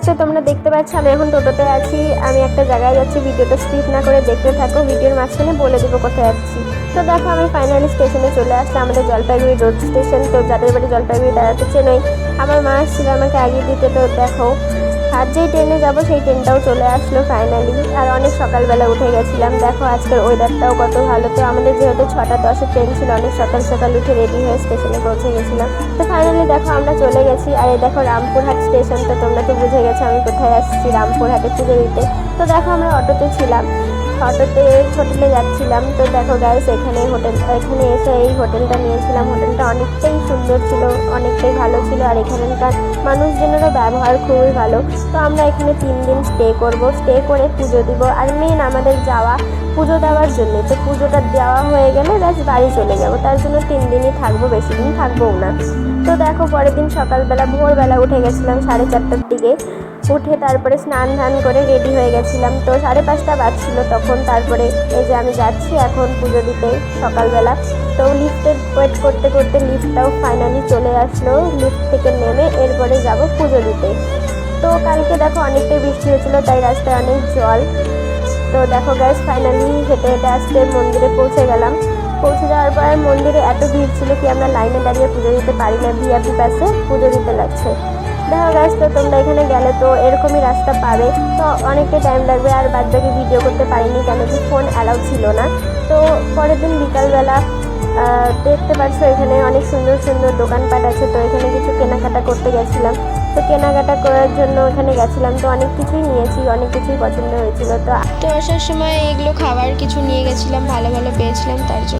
তো তোমরা দেখতে পাচ্ছ আমি এখন টোটোতে আছি, আমি একটা জায়গায় যাচ্ছি। ভিডিওটা স্কিপ না করে দেখতে থাকো, ভিডিওর মাঝখানে বলে দেবো কোথায় যাচ্ছি। তো দেখো আমি ফাইনালি স্টেশনে চলে আসলাম, আমাদের জলপাইগুড়ি রোড স্টেশন। তো যাদের বাড়ি জলপাইগুড়ি তারা তো চেনই, আমার মা আসছিল আমাকে আগিয়ে দিতে। তো দেখো আর যেই ট্রেনে যাবো সেই ট্রেনটাও চলে আসলো ফাইনালি। আর অনেক সকালবেলা উঠে গেছিলাম। দেখো আজকের ওয়েদারটাও কত ভালো। তো আমাদের যেহেতু 6:10-এর ট্রেন ছিল, অনেক সকাল সকাল উঠে রেডি হয়ে স্টেশনে পৌঁছে গেছিলাম। তো ফাইনালি দেখো আমরা চলে গেছি। আর এই দেখো রামপুরহাট স্টেশন। তো তোমরা তো বুঝে গেছো আমি কোথায় আসছি, রামপুরহাটে পুজো দিতে। তো দেখো আমরা অটোতে ছিলাম, অটোতে হোটেলে যাচ্ছিলাম। তো দেখো গাইস এখানে এসে এই হোটেলটা নিয়েছিলাম। হোটেলটা অনেকটাই সুন্দর ছিল, অনেকটাই ভালো ছিল। আর এখানকার মানুষজনেরও ব্যবহার খুবই ভালো। তো আমরা এখানে 3 দিন স্টে করব, স্টে করে পুজো দিব। আর মেন আমাদের যাওয়া পুজো দেওয়ার জন্য। তো পুজোটা দেওয়া হয়ে গেলে ব্যাস বাড়ি চলে যাব, তার জন্য 3 দিনই থাকবো, বেশি দিন থাকবোও না। তো দেখো পরের দিন সকালবেলা ভোরবেলা উঠে গেছিলাম 4:30টার দিকে। উঠে তারপরে স্নান ধান করে রেডি হয়ে গেছিলাম। তো 5:30টা বাজছিল তখন। তারপরে এই যে আমি যাচ্ছি এখন পুজো দিতে সকালবেলা। তো লিফটে ওয়েট করতে করতে লিফটটাও ফাইনালি চলে আসলো। লিফট থেকে নেমে এরপরে যাব পুজো দিতে। তো কালকে দেখো অনেকটাই বৃষ্টি হয়েছিল, তাই রাস্তায় অনেক জল। তো দেখো গাইস ফাইনালি হেঁটে হেঁটে আসতে মন্দিরে পৌঁছে গেলাম। পৌঁছে যাওয়ার পর মন্দিরে এত ভিড় ছিল কি আমরা লাইনে দাঁড়িয়ে পুজো দিতে পারি না, ভিআইপি পাশে পুজো দিতে লাগছে। দেখো গাইস তো তোমরা এখানে গেলে তো এরকমই রাস্তা পাবে। তো অনেকটাই টাইম লাগবে। আর বাদবাকি ভিডিও করতে পারিনি কেন কি ফোন অ্যালাউ ছিল না। তো পরের দিন বিকালবেলা দেখতে পাচ্ছ এখানে অনেক সুন্দর সুন্দর দোকানপাট আছে। তো এখানে কিছু কেনাকাটা করতে গেছিলাম। তো কেনাকাটা করার জন্য এখানে গেছিলাম। তো অনেক কিছুই নিয়েছি, অনেক কিছুই পছন্দ হয়েছিল। তো আসার সময় এগুলো খাবার কিছু নিয়ে গেছিলাম, ভালো ভালো পেয়েছিলাম তার জন্য।